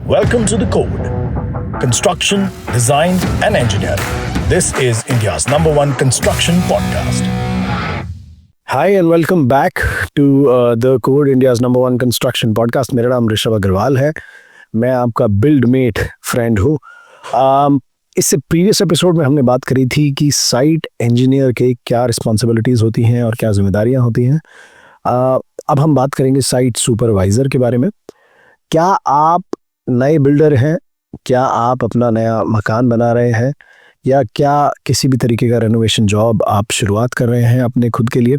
Welcome to The Code. Construction, Design and Engineering. This is India's #1 construction podcast. Hi and welcome back to The Code, India's #1 construction podcast. मेरा नाम ऋषभ अग्रवाल है. मैं आपका build met friend हूँ. इससे previous episode में हमने बात करी थी कि साइट इंजीनियर के क्या रिस्पॉन्सिबिलिटीज़ होती हैं और क्या जिम्मेदारियाँ होती हैं. अब हम बात करेंगे साइट सुपरवाइज़र के बारे में. क्या आप नए बिल्डर हैं, क्या आप अपना नया मकान बना रहे हैं, या क्या किसी भी तरीके का रेनोवेशन जॉब आप शुरुआत कर रहे हैं अपने खुद के लिए.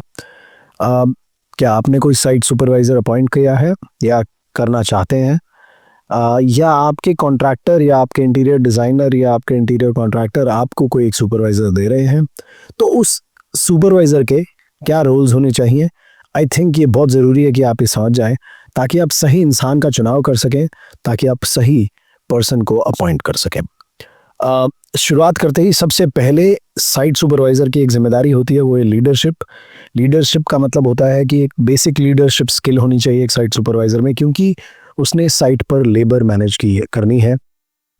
क्या आपने कोई साइट सुपरवाइज़र अपॉइंट किया है या करना चाहते हैं, या आपके कॉन्ट्रैक्टर या आपके इंटीरियर डिज़ाइनर या आपके इंटीरियर कॉन्ट्रैक्टर आपको कोई एक सुपरवाइज़र दे रहे हैं. तो उस सुपरवाइज़र के क्या रोल्स होने चाहिए. आई थिंक ये बहुत ज़रूरी है कि आप ये समझ जाएं ताकि आप सही इंसान का चुनाव कर सकें, ताकि आप सही पर्सन को अपॉइंट कर सकें. शुरुआत करते ही सबसे पहले साइट सुपरवाइज़र की एक जिम्मेदारी होती है, वो है लीडरशिप. लीडरशिप का मतलब होता है कि एक बेसिक लीडरशिप स्किल होनी चाहिए एक साइट सुपरवाइज़र में, क्योंकि उसने साइट पर लेबर मैनेज करनी है,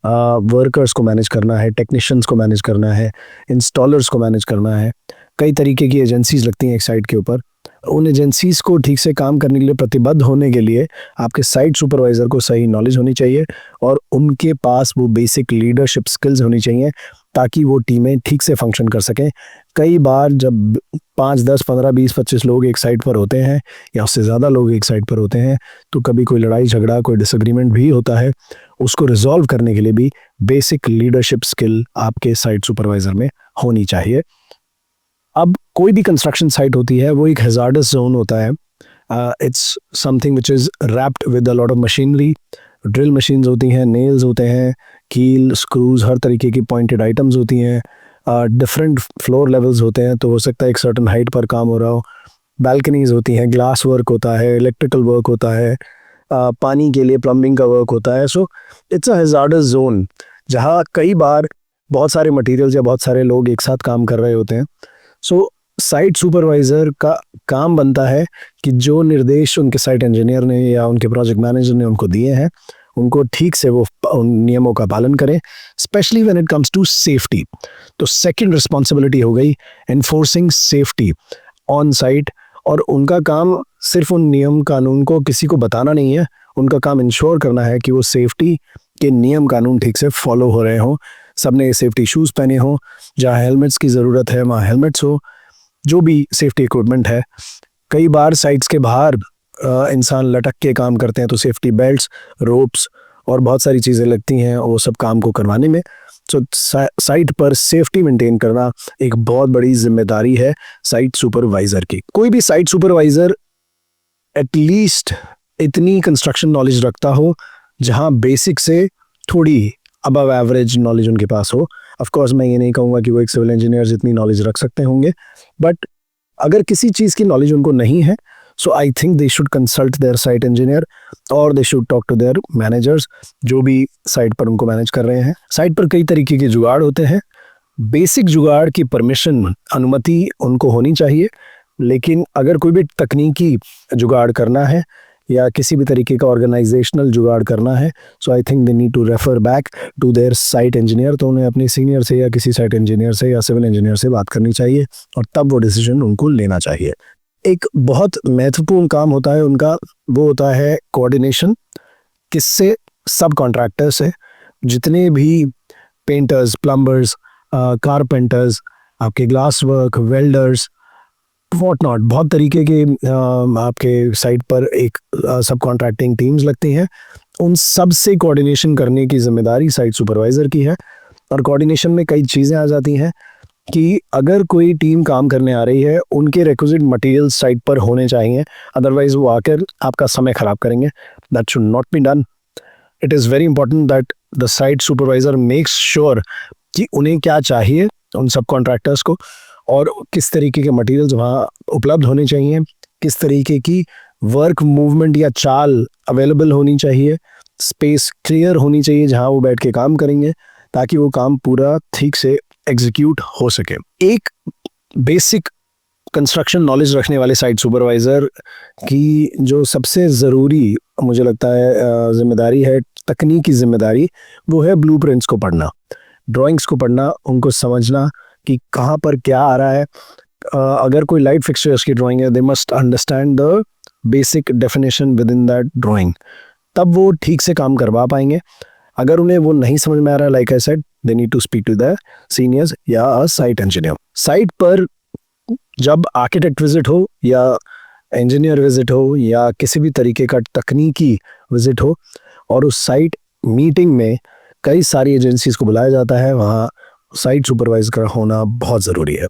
वर्कर्स को मैनेज करना है, टेक्नीशियंस को मैनेज करना है, इंस्टॉलर्स को मैनेज करना है. कई तरीके की एजेंसीज लगती हैं एक साइट के ऊपर. उन एजेंसीज को ठीक से काम करने के लिए, प्रतिबद्ध होने के लिए आपके साइट सुपरवाइज़र को सही नॉलेज होनी चाहिए और उनके पास वो बेसिक लीडरशिप स्किल्स होनी चाहिए ताकि वो टीमें ठीक से फंक्शन कर सकें. कई बार जब 5, 10, 15, 20, 25 लोग एक साइट पर होते हैं या उससे ज़्यादा लोग एक साइट पर होते हैं, तो कभी कोई लड़ाई झगड़ा, कोई डिसएग्रीमेंट भी होता है. उसको रिजॉल्व करने के लिए भी बेसिक लीडरशिप स्किल आपके साइट सुपरवाइज़र में होनी चाहिए. अब कोई भी कंस्ट्रक्शन साइट होती है वो एक हैजार्डस जोन होता है. It's something which is wrapped with a lot of machinery. Drill machines होती हैं, नेल्स होते हैं, कील, स्क्रूज, हर तरीके की पॉइंटेड आइटम्स होती हैं. डिफरेंट फ्लोर लेवल्स होते हैं, तो हो सकता है एक सर्टन हाइट पर काम हो रहा हो. बैल्कनीज होती हैं, ग्लास वर्क होता है, इलेक्ट्रिकल वर्क होता है, पानी के लिए प्लम्बिंग का वर्क होता है. So it's a hazards zone जहाँ कई बार बहुत सारे मटीरियल्स या बहुत सारे लोग एक साथ काम कर रहे होते हैं. सो साइट सुपरवाइज़र का काम बनता है कि जो निर्देश उनके साइट इंजीनियर ने या उनके प्रोजेक्ट मैनेजर ने उनको दिए हैं, उनको ठीक से वो उन नियमों का पालन करें, specially when it comes to safety. तो सेकंड रिस्पॉन्सिबिलिटी हो गई एनफोर्सिंग सेफ्टी ऑन साइट. और उनका काम सिर्फ उन नियम कानून को किसी को बताना नहीं है, उनका काम इंश्योर करना है कि वो सेफ्टी के नियम कानून ठीक से फॉलो हो रहे हों. सबने सेफ्टी शूज़ पहने हों, जहाँ हेलमेट्स की ज़रूरत है वहाँ हेलमेट्स हो, जो भी सेफ्टी इक्विपमेंट है. कई बार साइट्स के बाहर इंसान लटक के काम करते हैं, तो सेफ्टी बेल्ट्स, रोप्स और बहुत सारी चीज़ें लगती हैं वो सब काम को करवाने में. सो साइट पर सेफ्टी मेंटेन करना एक बहुत बड़ी जिम्मेदारी है साइट सुपरवाइज़र की. कोई भी साइट सुपरवाइज़र एटलीस्ट इतनी कंस्ट्रक्शन नॉलेज रखता हो जहाँ बेसिक से थोड़ी अबव एवरेज नॉलेज उनके पास हो. ऑफ कोर्स मैं ये नहीं कहूँगा कि वो एक सिविल इंजीनियर जितनी नॉलेज रख सकते होंगे, बट अगर किसी चीज़ की नॉलेज उनको नहीं है, so I think they should consult their site engineer और they should talk to their managers जो भी साइट पर उनको मैनेज कर रहे हैं. साइट पर कई तरीके के जुगाड़ होते हैं. बेसिक जुगाड़ की परमिशन, अनुमति उनको होनी चाहिए, लेकिन अगर कोई भी तकनीकी जुगाड़ करना है या किसी भी तरीके का ऑर्गेनाइजेशनल जुगाड़ करना है, so I think they need to refer back to their site engineer. तो उन्हें अपने सीनियर से या किसी साइट इंजीनियर से या सिविल इंजीनियर से बात करनी चाहिए और तब वो डिसीजन उनको लेना चाहिए. एक बहुत महत्वपूर्ण काम होता है उनका, वो होता है कोऑर्डिनेशन. किससे? सब कॉन्ट्रैक्टर से. जितने भी पेंटर्स, प्लम्बर्स, कारपेंटर्स, आपके glass work, welders, what not, बहुत तरीके के आपके साइट पर एक सब कॉन्ट्रैक्टिंग टीम्स लगती हैं. उन सब से कोऑर्डिनेशन करने की जिम्मेदारी साइट सुपरवाइज़र की है. और कोऑर्डिनेशन में कई चीज़ें आ जाती हैं कि अगर कोई टीम काम करने आ रही है, उनके रिक्विजिट मटेरियल साइट पर होने चाहिए, अदरवाइज वो आकर आपका समय ख़राब करेंगे. That should not be done. It is very important that the site supervisor makes sure कि उन्हें क्या चाहिए उन सब कॉन्ट्रैक्टर्स को, और किस तरीके के मटेरियल्स वहाँ उपलब्ध होने चाहिए, किस तरीके की वर्क मूवमेंट या चाल अवेलेबल होनी चाहिए, स्पेस क्लियर होनी चाहिए जहाँ वो बैठ के काम करेंगे, ताकि वो काम पूरा ठीक से एग्जीक्यूट हो सके. एक बेसिक कंस्ट्रक्शन नॉलेज रखने वाले साइट सुपरवाइज़र की जो सबसे ज़रूरी मुझे लगता है जिम्मेदारी है, तकनीकी जिम्मेदारी वो है ब्लूप्रिंट्स को पढ़ना, ड्राइंग्स को पढ़ना, उनको समझना कि कहाँ पर क्या आ रहा है। अगर कोई लाइट फिक्सचर्स की ड्राइंग है, they must understand the basic definition with in that drawing, तब वो ठीक से काम करवा पाएंगे। अगर उन्हें वो नहीं समझ में आ रहा है, like I said, they need to speak to the seniors या अ साइट इंजीनियर। साइट पर जब आर्किटेक्ट विजिट हो या इंजीनियर विजिट हो या किसी भी तरीके का तकनीकी विजिट हो, और उस साइट मीटिंग में कई सारी एजेंसीज को बुलाया जाता है, वहाँ साइट सुपरवाइजर का होना बहुत ज़रूरी है।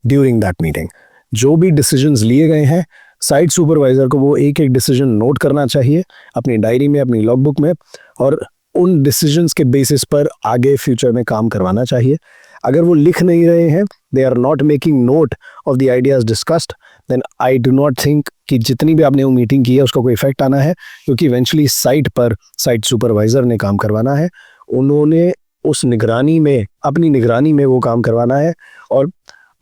ड्यूरिंग दैट मीटिंग जो भी डिसीजंस लिए गए हैं, साइट सुपरवाइजर को वो एक एक डिसीजन नोट करना चाहिए अपनी डायरी में, अपनी लॉगबुक में, और उन डिसीजंस के बेसिस पर आगे फ्यूचर में काम करवाना चाहिए। अगर वो लिख नहीं रहे हैं, they are not making note of the ideas discussed, then I do not think कि जितनी भी आपने वो मीटिंग की है उसका कोई इफेक्ट आना है, क्योंकि इवेंचुअली साइट पर साइट सुपरवाइजर ने काम करवाना है, उन्होंने उस निगरानी में, अपनी निगरानी में वो काम करवाना है। और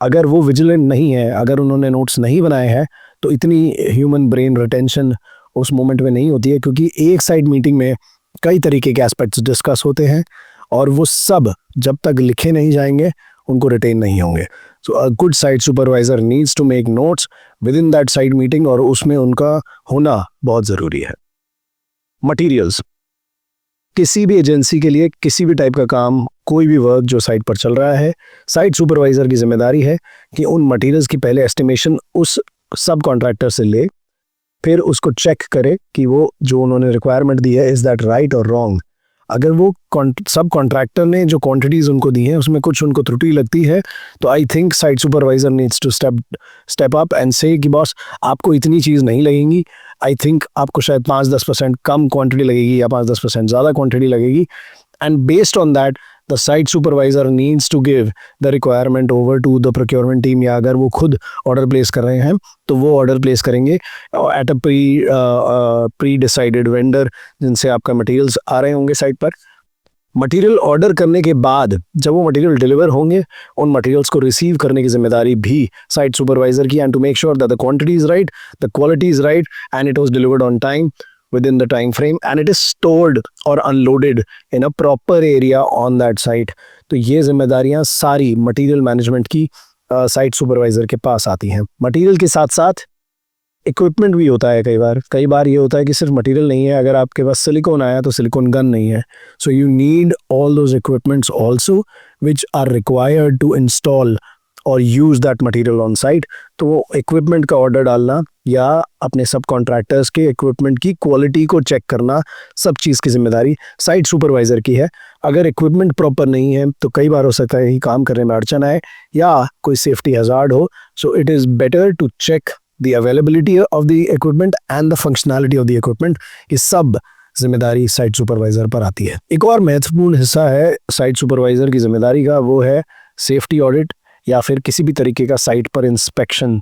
अगर वो विजिलेंट नहीं है, अगर उन्होंने नोट्स नहीं बनाए हैं, तो इतनी ह्यूमन ब्रेन रिटेंशन उस मोमेंट में नहीं होती है, क्योंकि एक साइड मीटिंग में कई तरीके के एस्पेक्ट्स डिस्कस होते हैं और वो सब जब तक लिखे नहीं जाएंगे उनको रिटेन नहीं होंगे। So a good site supervisor needs to make notes within that site meeting, और उसमें उनका होना बहुत ज़रूरी है। मटीरियल्स, किसी भी एजेंसी के लिए किसी भी टाइप का काम, कोई भी वर्क जो साइट पर चल रहा है, साइट सुपरवाइजर की जिम्मेदारी है कि उन मटेरियल्स की पहले एस्टिमेशन उस सब कॉन्ट्रैक्टर से ले, फिर उसको चेक करे कि वो जो उन्होंने रिक्वायरमेंट दी है, इज़ दैट राइट और रॉन्ग। अगर वो सब कॉन्ट्रैक्टर ने जो क्वांटिटीज़ उनको दी हैं उसमें कुछ उनको त्रुटि लगती है, तो I think site supervisor needs to step up and say कि बॉस, आपको इतनी चीज़ नहीं लगेगी, आई थिंक आपको शायद 5-10% कम क्वांटिटी लगेगी या 5-10% ज़्यादा क्वांटिटी लगेगी, and based on that the site supervisor needs to give the requirement over to the procurement team, या अगर वो खुद ऑर्डर प्लेस कर रहे हैं तो वो ऑर्डर प्लेस करेंगे at a pre decided vendor जिनसे आपका मटेरियल्स आ रहे होंगे साइट पर। मटेरियल ऑर्डर करने के बाद जब वो मटेरियल डिलीवर होंगे, उन मटेरियल्स को रिसीव करने की जिम्मेदारी भी साइट सुपरवाइजर की, and to make sure that the quantity is right, the quality is right, and it was delivered on time within the time frame, and it is stored or unloaded in a proper area on that site। तो ये जिम्मेदारियां सारी material management की site supervisor के पास आती हैं। Material के साथ साथ इक्विपमेंट भी होता है। कई बार ये होता है कि सिर्फ मटेरियल नहीं है, अगर आपके पास सिलिकॉन आया तो सिलिकॉन गन नहीं है, so you need all those equipments also which are required to install और use that material on site. तो वो इक्विपमेंट का ऑर्डर डालना या अपने सब कॉन्ट्रैक्टर्स के इक्विपमेंट की क्वालिटी को चेक करना, सब चीज़ की जिम्मेदारी साइट सुपरवाइज़र की है। अगर इक्विपमेंट प्रॉपर नहीं है तो कई बार हो सकता है कि काम करने में अड़चन आए या कोई सेफ्टी हज़ार्ड हो, so it is better to check the availability of the equipment and the functionality of the equipment. ये सब जिम्मेदारी साइट सुपरवाइज़र पर आती है। एक और महत्वपूर्ण हिस्सा है साइट सुपरवाइज़र की जिम्मेदारी का, वो है सेफ्टी ऑडिट या फिर किसी भी तरीके का साइट पर इंस्पेक्शन।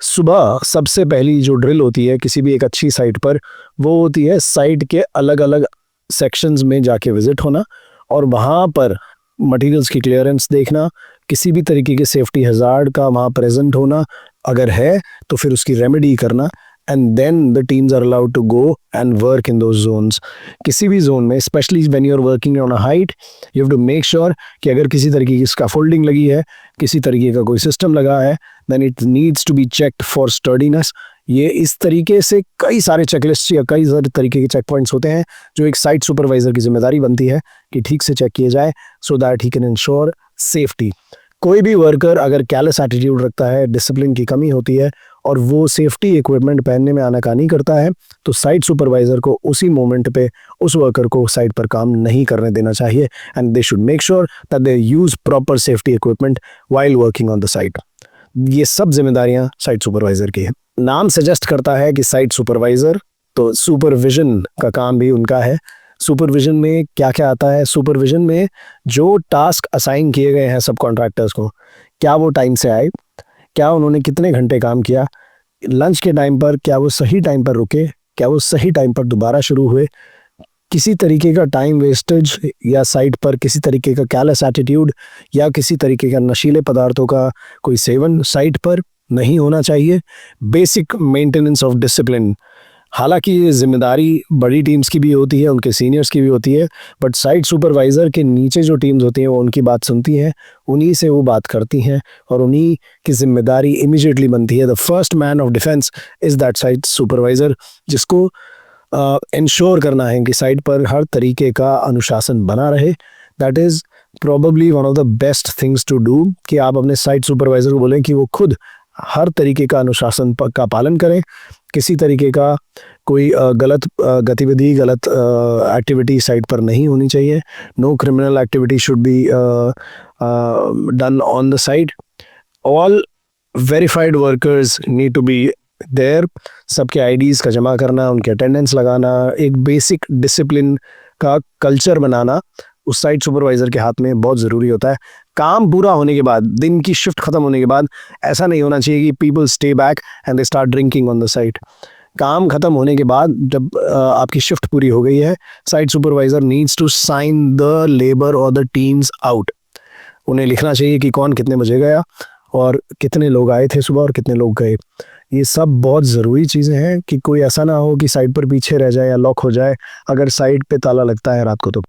सुबह सबसे पहली जो ड्रिल होती है किसी भी एक अच्छी साइट पर, वो होती है साइट के अलग अलग सेक्शंस में जाके विजिट होना और वहाँ पर मटेरियल्स की क्लियरेंस देखना, किसी भी तरीके के सेफ्टी हज़ार्ड का वहाँ प्रेजेंट होना, अगर है तो फिर उसकी रेमेडी करना, and then the teams are allowed to go and work in those zones। किसी भी जोन में, especially when you're working on a height, you have to make sure कि अगर किसी तरीके की स्कैफोल्डिंग लगी है, किसी तरीके का कोई सिस्टम लगा है, then it needs to be checked for sturdiness। ये इस तरीके से कई सारे चेकलिस्ट या कई सारे तरीके के चेक पॉइंट्स होते हैं जो एक साइट सुपरवाइजर की जिम्मेदारी बनती है कि ठीक से चेक किए जाए, so that he can ensure safety। कोई भी वर्कर अगर कैलस एटीट्यूड रखता है, डिसिप्लिन की कमी होती है और वो सेफ्टी इक्विपमेंट पहनने में आनाकानी करता है, तो साइट सुपरवाइजर को उसी मोमेंट पे उस वर्कर को साइट पर काम नहीं करने देना चाहिए, and they should make sure that they use proper safety equipment while working on the site. ये सब जिम्मेदारियां साइट सुपरवाइजर की है। नाम सजेस्ट करता है कि साइट सुपरवाइजर, तो सुपरविजन का काम भी उनका है। सुपरविजन में क्या क्या आता है? सुपरविजन में जो टास्क असाइन किए गए हैं सब कॉन्ट्रैक्टर्स को, क्या वो टाइम से आए, क्या उन्होंने कितने घंटे काम किया, लंच के टाइम पर क्या वो सही टाइम पर रुके, क्या वो सही टाइम पर दोबारा शुरू हुए, किसी तरीके का टाइम वेस्टेज या साइट पर किसी तरीके का कैलस एटीट्यूड या किसी तरीके का नशीले पदार्थों का कोई सेवन साइट पर नहीं होना चाहिए। बेसिक मेंटेनेंस ऑफ डिसिप्लिन हालांकि ये जिम्मेदारी बड़ी टीम्स की भी होती है, उनके सीनियर्स की भी होती है, बट साइट सुपरवाइज़र के नीचे जो टीम्स होती हैं वो उनकी बात सुनती हैं, उन्हीं से वो बात करती हैं और उन्हीं की जिम्मेदारी इमीडिएटली बनती है। The first man of defence is that site supervisor, जिसको इंश्योर करना है कि साइट पर हर तरीके का अनुशासन बना रहे। That is probably one of the best things to do, कि आप अपने साइट सुपरवाइज़र को बोलें कि वो खुद हर तरीके का अनुशासन का पालन करें। किसी तरीके का कोई गलत गतिविधि, गलत एक्टिविटी साइट पर नहीं होनी चाहिए। No criminal activity should be done on the site. All verified workers need to be there. सबके आईडीज़ का जमा करना, उनके अटेंडेंस लगाना, एक बेसिक डिसिप्लिन का कल्चर बनाना उस साइट सुपरवाइज़र के हाथ में बहुत ज़रूरी होता है। काम पूरा होने के बाद, दिन की शिफ्ट ख़त्म होने के बाद ऐसा नहीं होना चाहिए कि people stay back and they start drinking on the site. काम ख़त्म होने के बाद जब आपकी शिफ्ट पूरी हो गई है, site supervisor needs to sign the labour और द टीम्स आउट। उन्हें लिखना चाहिए कि कौन कितने बजे गया और कितने लोग आए थे सुबह और कितने लोग गए। ये सब बहुत ज़रूरी चीज़ें हैं कि कोई ऐसा ना हो कि साइट पर पीछे रह जाए या लॉक हो जाए अगर साइट पे ताला लगता है रात को। तो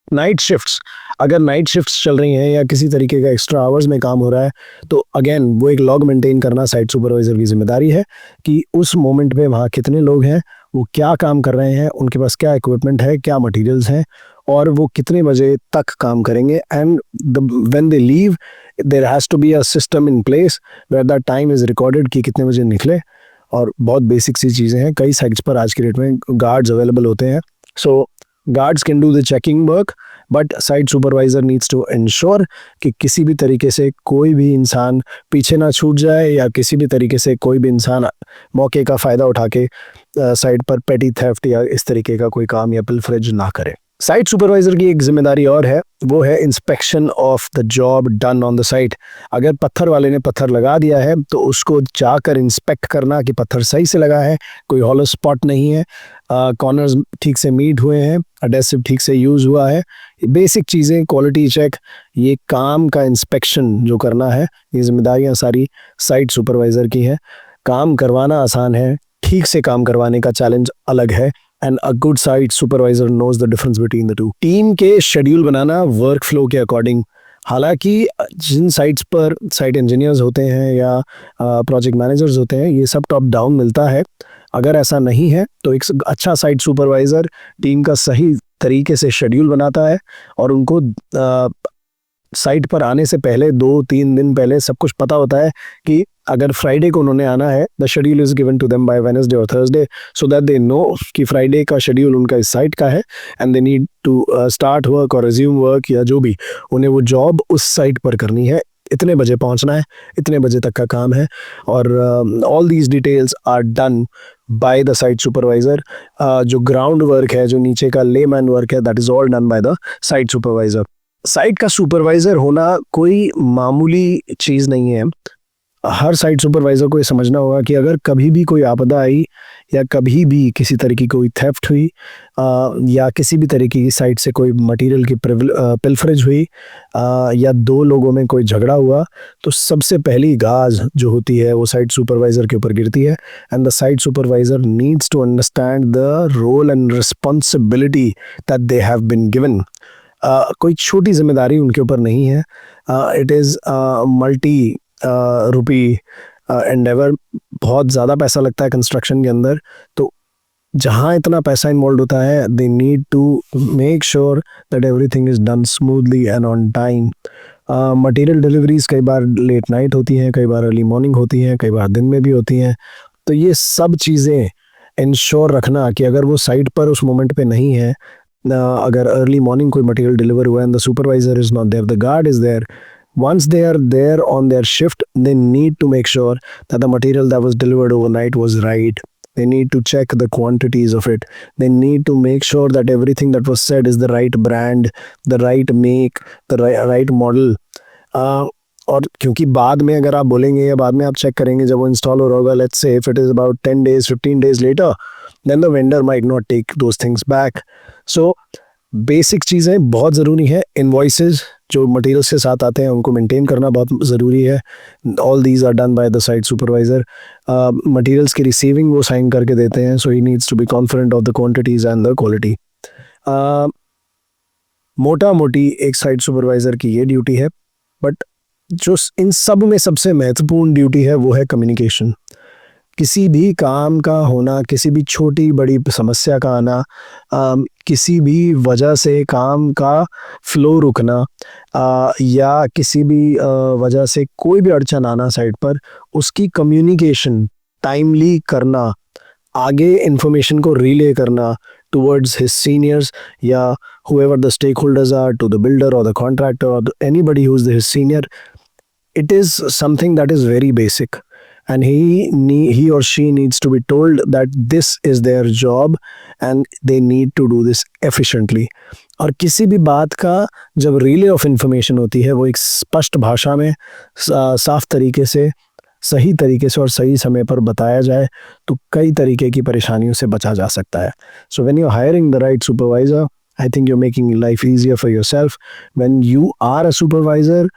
नाइट शिफ्ट्स, अगर नाइट शिफ्ट्स चल रही हैं या किसी तरीके का एक्स्ट्रा आवर्स में काम हो रहा है, तो अगेन वो एक लॉग मेंटेन करना साइट सुपरवाइज़र की जिम्मेदारी है कि उस मोमेंट पे वहाँ कितने लोग हैं, वो क्या काम कर रहे हैं, उनके पास क्या इक्विपमेंट है, क्या मटेरियल्स हैं और वो कितने बजे तक काम करेंगे। And when they leave there has to be a system in place where that time is recorded कि कितने बजे निकले। और बहुत बेसिक सी चीज़ें हैं, कई साइट्स पर आज की डेट में गार्ड्स अवेलेबल होते हैं। सो guards can do the checking work, but site supervisor needs to ensure कि किसी भी तरीके से कोई भी इंसान पीछे ना छूट जाए या किसी भी तरीके से कोई भी इंसान मौके का फ़ायदा उठा के साइट पर पेटी थेफ्ट या इस तरीके का कोई काम या पिलफरेज ना करे। साइट सुपरवाइज़र की एक जिम्मेदारी और है, वो है inspection of the job done on the site. अगर पत्थर वाले ने पत्थर लगा दिया है तो उसको जाकर इंस्पेक्ट करना कि पत्थर सही से लगा है, कोई हॉलो स्पॉट नहीं है, कॉर्नर्स ठीक से मीट हुए हैं, एडेसिव ठीक से यूज़ हुआ है। बेसिक चीज़ें, क्वालिटी चेक, ये काम का इंस्पेक्शन जो करना है, ये जिम्मेदारियाँ सारी साइट सुपरवाइज़र की हैं। काम करवाना आसान है, ठीक से काम करवाने का चैलेंज अलग है। And a good site supervisor knows the difference between the two. Team के शेड्यूल बनाना वर्क फ्लो के अकॉर्डिंग। हालांकि जिन साइट्स पर साइट इंजीनियर्स होते हैं या प्रोजेक्ट मैनेजर्स होते हैं, ये सब टॉप डाउन मिलता है। अगर ऐसा नहीं है तो एक अच्छा साइट सुपरवाइज़र टीम का सही तरीके से शेड्यूल बनाता है और उनको साइट पर आने से पहले 2-3 दिन पहले सब कुछ पता होता है कि अगर फ्राइडे को उन्होंने आना है, the schedule is given to them by Wednesday और Thursday, so that they know कि फ्राइडे का शेड्यूल उनका इस साइट का है and they need to start work और रिज्यूम वर्क या जो भी उन्हें वो जॉब उस साइट पर करनी है। इतने बजे पहुंचना है, इतने बजे तक का काम है और all these details are done by the site supervisor. जो ग्राउंड वर्क है, जो नीचे का लेमैन वर्क है, that is all done by the site supervisor. Site का सुपरवाइज़र होना कोई मामूली चीज़ नहीं है। हर साइट सुपरवाइज़र को ये समझना होगा कि अगर कभी भी कोई आपदा आई या कभी भी किसी तरीके की कोई थेफ्ट हुई या किसी भी तरीके की साइट से कोई मटेरियल की पिलफरेज हुई या 2 लोगों में कोई झगड़ा हुआ, तो सबसे पहली गाज जो होती है वो साइट सुपरवाइज़र के ऊपर गिरती है। And the site supervisor needs to understand the role and responsibility that they have been given. कोई छोटी जिम्मेदारी उनके ऊपर नहीं है। It is multi rupee endeavour. बहुत ज़्यादा पैसा लगता है कंस्ट्रक्शन के अंदर, तो जहाँ इतना पैसा इन्वॉल्व होता है, they need to make sure that everything is done smoothly and on time. Material deliveries कई बार लेट नाइट होती हैं, कई बार अर्ली मॉर्निंग होती हैं, कई बार दिन में भी होती हैं। तो ये सब चीज़ें इंश्योर रखना कि अगर वो साइट पर उस मोमेंट पे नहीं है, अगर अर्ली मॉर्निंग कोई मटेरियल डिलीवर हुआ and the supervisor is not there, the guard is there, once they are there on their shift, they need to make sure that the material that was delivered overnight was right. They need to check the quantities of it. They need to make sure that everything that was said is the right brand, the right make, the right model. और क्योंकि बाद में अगर आप बोलेंगे या बाद में आप चेक करेंगे जब वो इंस्टॉल हो रहा होगा, let's say if it is about 10 days, 15 days later, then the vendor might not take those things back. So basic चीज़ें बहुत ज़रूरी है। इनवॉइसेस जो मटेरियल्स के साथ आते हैं उनको मेंटेन करना बहुत ज़रूरी है. All these are done by the site supervisor. Materials की रिसीविंग वो साइन करके देते हैं, so he needs to be confident of the quantities and the quality. मोटा मोटी एक साइट सुपरवाइज़र की ये ड्यूटी है. बट जो इन सब में सबसे महत्वपूर्ण ड्यूटी है वो है कम्युनिकेशन. किसी भी काम का होना, किसी भी छोटी बड़ी समस्या का आना, किसी भी वजह से काम का फ्लो रुकना, या किसी भी वजह से कोई भी अड़चन आना साइट पर, उसकी कम्युनिकेशन टाइमली करना, आगे इंफॉर्मेशन को रिले करना टुवर्ड्स हिज सीनियर्स या whoever the stakeholders are, to the builder or the contractor or anybody who's his senior. It is something that is very basic, and he or she needs to be told that this is their job and they need to do this efficiently. और किसी भी बात का जब relay of information होती है वो एक स्पष्ट भाषा में साफ तरीके से, सही तरीके से और सही समय पर बताया जाए तो कई तरीके की परेशानियों से बचा जा सकता है. So when you're hiring the right supervisor, I think you're making life easier for yourself. When you are a supervisor,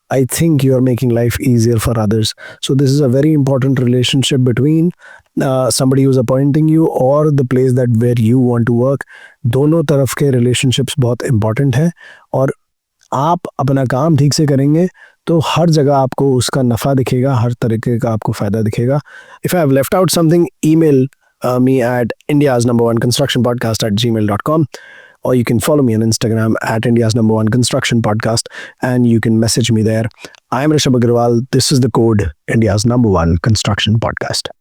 I think you're making life easier for others. So this is a very important relationship between somebody who's appointing you or the place that where you want to work. दोनों तरफ के relationships बहुत important हैं, और आप अपना काम ठीक से करेंगे तो हर जगह आपको उसका नफ़ा दिखेगा, हर तरीके का आपको फ़ायदा दिखेगा. If I have left out something, email me at indiasnumber1constructionpodcast@gmail.com. Or you can follow me on Instagram at India's #1 Construction Podcast, and you can message me there. I'm Rishabh Agrawal. This is the Code, India's #1 Construction Podcast.